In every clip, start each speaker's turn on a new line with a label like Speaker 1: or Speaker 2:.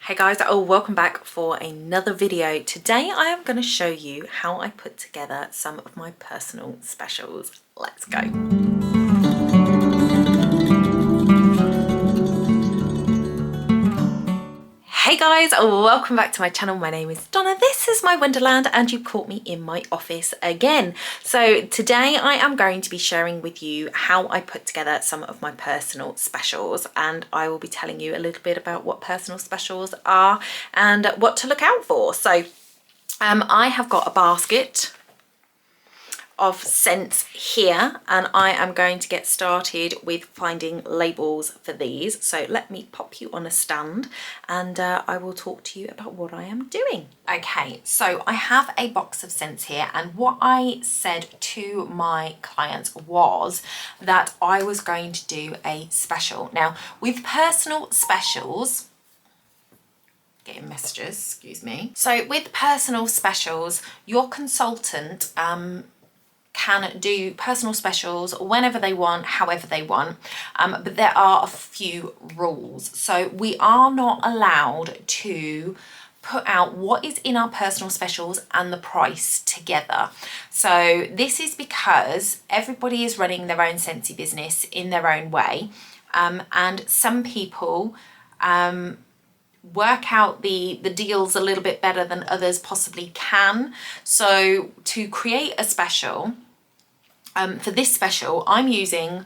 Speaker 1: Hey guys, welcome back for another video. Today I am going to show you how I put together some of my personal specials. Let's go. Hey guys, welcome back to my channel. My name is Donna. This is my Wonderland and you caught me in my office again. So today I am going to be sharing with you how I put together some of my personal specials, and I will be telling you a little bit about what personal specials are and what to look out for. So I have got a basket of scents here and I am going to get started with finding labels for these. So let me pop you on a stand and I will talk to you about what I am doing. Okay, so I have a box of scents here, and what I said to my clients was that I was going to do a special. Now with personal specials, getting messages, excuse me. So with personal specials, your consultant can do personal specials whenever they want, however they want, but there are a few rules. So we are not allowed to put out what is in our personal specials and the price together. So this is because everybody is running their own Scentsy business in their own way, and some people work out the deals a little bit better than others possibly can. So to create a special, for this special, I'm using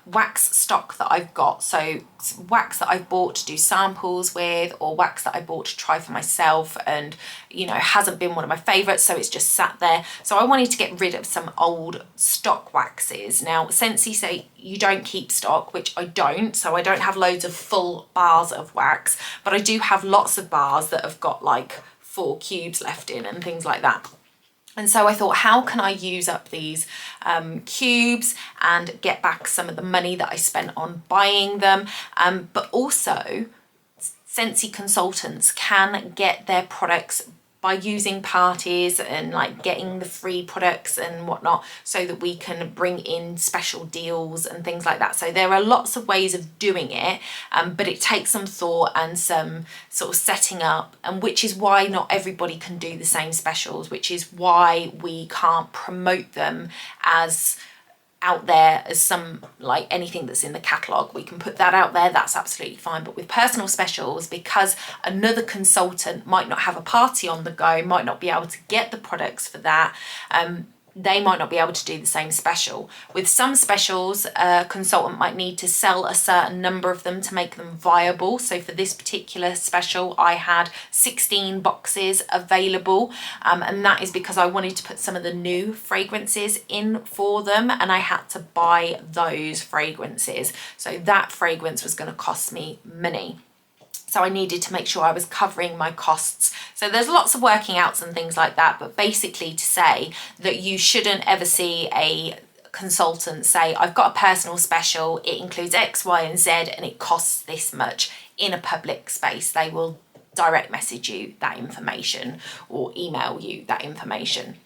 Speaker 1: wax stock that I've got. So wax that I've bought to do samples with, or wax that I bought to try for myself and, you know, hasn't been one of my favorites, so it's just sat there. So I wanted to get rid of some old stock waxes. Now, Scentsy say you don't keep stock, which I don't. So I don't have loads of full bars of wax, but I do have lots of bars that have got like 4 cubes left in and things like that. And so I thought, how can I use up these cubes and get back some of the money that I spent on buying them? But also, Scentsy consultants can get their products by using parties and like getting the free products and whatnot, so that we can bring in special deals and things like that. So there are lots of ways of doing it, but it takes some thought and some sort of setting up, and which is why not everybody can do the same specials, which is why we can't promote them as out there as some, like anything that's in the catalogue. We can put that out there, that's absolutely fine. But with personal specials, because another consultant might not have a party on the go, might not be able to get the products for that, they might not be able to do the same special. With some specials, a consultant might need to sell a certain number of them to make them viable. So for this particular special, I had 16 boxes available, and that is because I wanted to put some of the new fragrances in for them, and I had to buy those fragrances. So that fragrance was going to cost me money. So I needed to make sure I was covering my costs. So there's lots of working outs and things like that, but basically to say that you shouldn't ever see a consultant say, I've got a personal special, it includes X, Y, and Z, and it costs this much in a public space. They will direct message you that information or email you that information.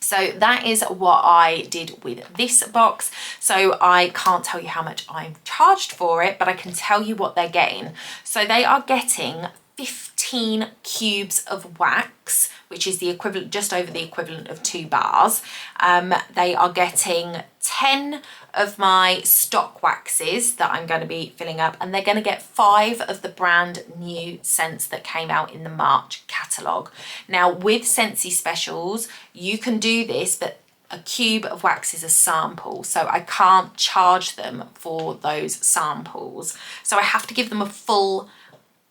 Speaker 1: So that is what I did with this box. So I can't tell you how much I'm charged for it, but I can tell you what they're getting. So they are getting 15 cubes of wax, which is the equivalent, just over the equivalent of 2 bars. They are getting 10 of my stock waxes that I'm going to be filling up, and they're going to get 5 of the brand new scents that came out in the March catalogue. Now with Scentsy specials, you can do this, but a cube of wax is a sample, so I can't charge them for those samples. So I have to give them a full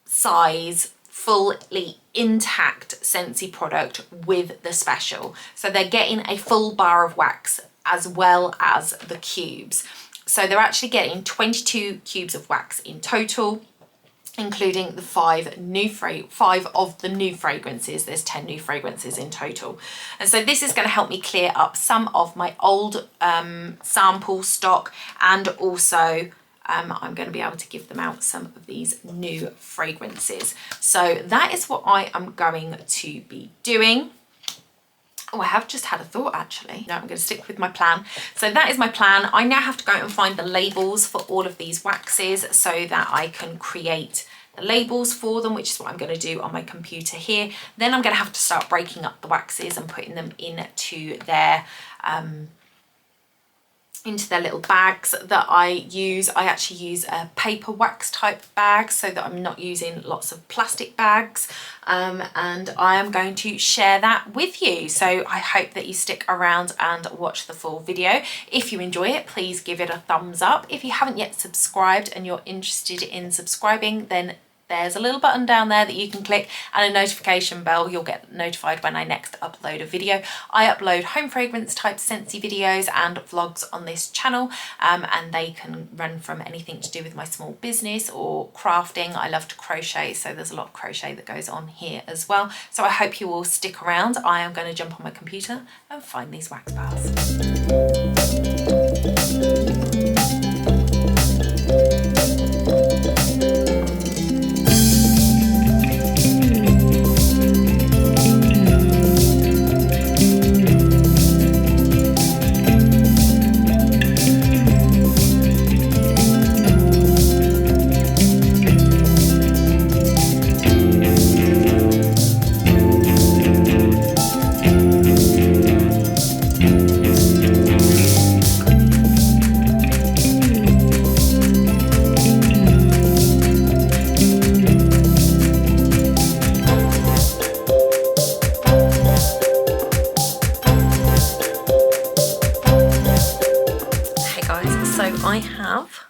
Speaker 1: size, fully intact Scentsy product with the special. So they're getting a full bar of wax as well as the cubes. So they're actually getting 22 cubes of wax in total, including the 5 of the new fragrances. There's 10 new fragrances in total. And so this is going to help me clear up some of my old sample stock, and also I'm going to be able to give them out some of these new fragrances. So that is what I am going to be doing. Oh, I have just had a thought actually. No, I'm going to stick with my plan. So that is my plan. I now have to go and find the labels for all of these waxes so that I can create the the labels for them, which is what I'm going to do on my computer here. Then I'm going to have to start breaking up the waxes and putting them into their little bags that I use. I actually use a paper wax type bag so that I'm not using lots of plastic bags, and I am going to share that with you. So I hope that you stick around and watch the full video. If you enjoy it, please give it a thumbs up. If you haven't yet subscribed and you're interested in subscribing, then there's a little button down there that you can click, and a notification bell. You'll get notified when I next upload a video. I upload home fragrance type Scentsy videos and vlogs on this channel, and they can run from anything to do with my small business or crafting. I love to crochet, so there's a lot of crochet that goes on here as well. So I hope you will stick around. I am going to jump on my computer and find these wax bars. I have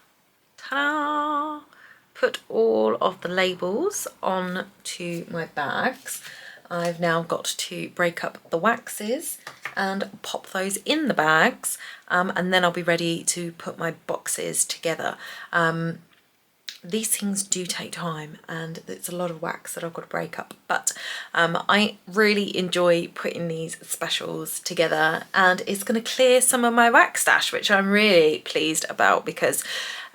Speaker 1: put all of the labels on to my bags. I've now got to break up the waxes and pop those in the bags, and then I'll be ready to put my boxes together. These things do take time, and it's a lot of wax that I've got to break up, but I really enjoy putting these specials together, and it's going to clear some of my wax stash, which I'm really pleased about, because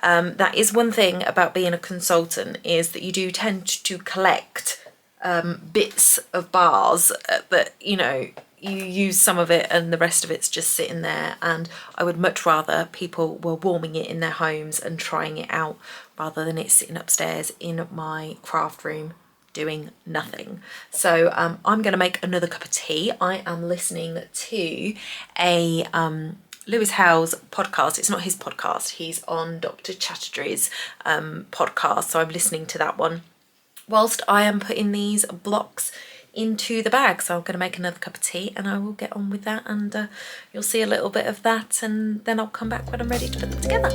Speaker 1: that is one thing about being a consultant, is that you do tend to collect bits of bars that, you know, you use some of it and the rest of it's just sitting there, and I would much rather people were warming it in their homes and trying it out rather than it sitting upstairs in my craft room doing nothing. So I'm going to make another cup of tea. I am listening to a Lewis Howes podcast. It's not his podcast, he's on Dr. Chatterjee's podcast, so I'm listening to that one whilst I am putting these blocks into the bag. So I'm going to make another cup of tea and I will get on with that, and you'll see a little bit of that, and then I'll come back when I'm ready to put them together.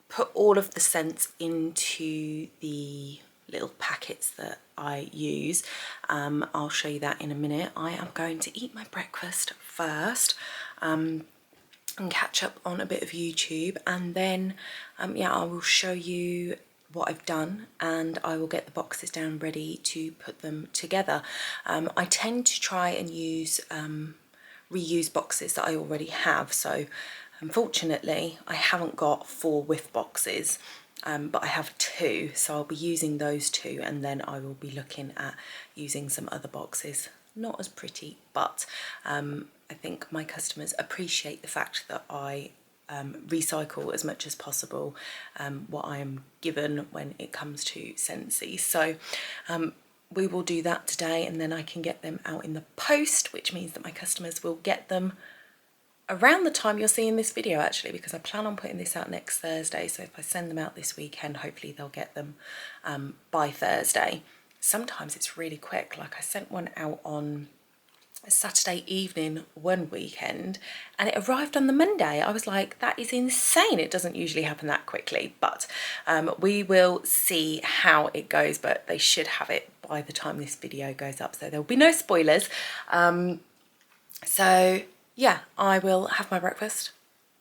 Speaker 1: Put all of the scents into the little packets that I use. I'll show you that in a minute. I am going to eat my breakfast first and catch up on a bit of YouTube, and then yeah, I will show you what I've done, and I will get the boxes down ready to put them together. I tend to try and use reuse boxes that I already have, so unfortunately I haven't got 4 whiff boxes, but I have 2, so I'll be using those 2, and then I will be looking at using some other boxes. Not as pretty, but I think my customers appreciate the fact that I recycle as much as possible what I am given when it comes to Scentsy. So we will do that today, and then I can get them out in the post, which means that my customers will get them around the time you're seeing this video, actually, because I plan on putting this out next Thursday. So if I send them out this weekend, hopefully they'll get them by Thursday. Sometimes it's really quick. Like I sent one out on
Speaker 2: Saturday evening one weekend, and it arrived on the Monday. I was like, that is insane. It doesn't usually happen that quickly, but we will see how it goes, but they should have it by the time this video goes up, so there'll be no spoilers. So yeah, I will have my breakfast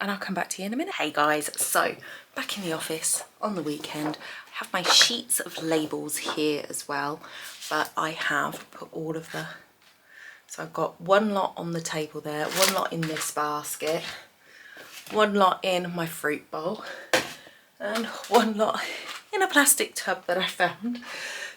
Speaker 2: and I'll come back to you in a minute. Hey guys, so back in the office on the weekend. I have my sheets of labels here as well, but I have put all of the, so I've got one lot on the table there, one lot in this basket, one lot in my fruit bowl, and one lot in a plastic tub that I found.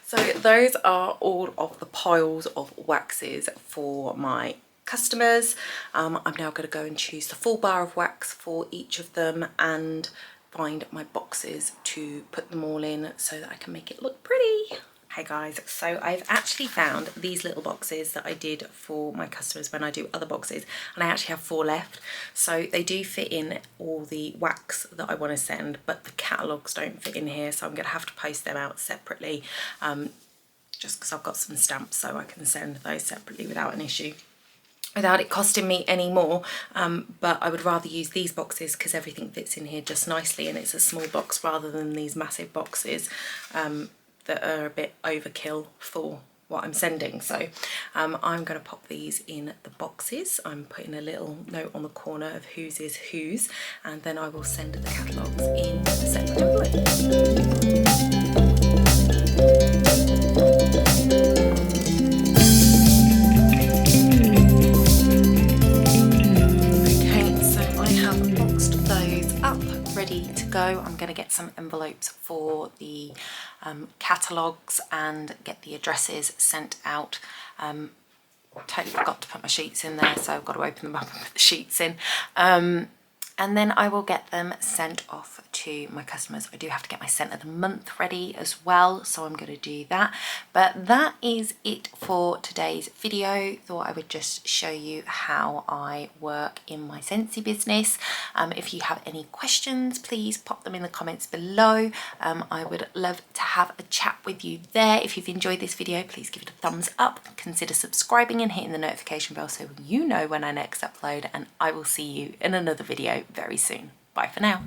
Speaker 2: So those are all of the piles of waxes for my customers. I'm now going to go and choose the full bar of wax for each of them and find my boxes to put them all in so that I can make it look pretty. Hey guys, so I've actually found these little boxes that I did for my customers when I do other boxes, and I actually have 4 left. So they do fit in all the wax that I want to send, but the catalogues don't fit in here, so I'm going to have to post them out separately, just because I've got some stamps so I can send those separately without an issue, without it costing me any more. But I would rather use these boxes because everything fits in here just nicely, and it's a small box rather than these massive boxes that are a bit overkill for what I'm sending. So I'm going to pop these in the boxes. I'm putting a little note on the corner of whose is whose, and then I will send the catalogues in a separate envelope. Ready to go. I'm going to get some envelopes for the catalogues and get the addresses sent out. Totally forgot to put my sheets in there, so I've got to open them up and put the sheets in. And then I will get them sent off to my customers. I do have to get my scent of the month ready as well, so I'm going to do that. But that is it for today's video. Thought I would just show you how I work in my Scentsy business. If you have any questions, please pop them in the comments below. I would love to have a chat with you there. If you've enjoyed this video, please give it a thumbs up. Consider subscribing and hitting the notification bell so you know when I next upload, and I will see you in another video very soon. Bye for now.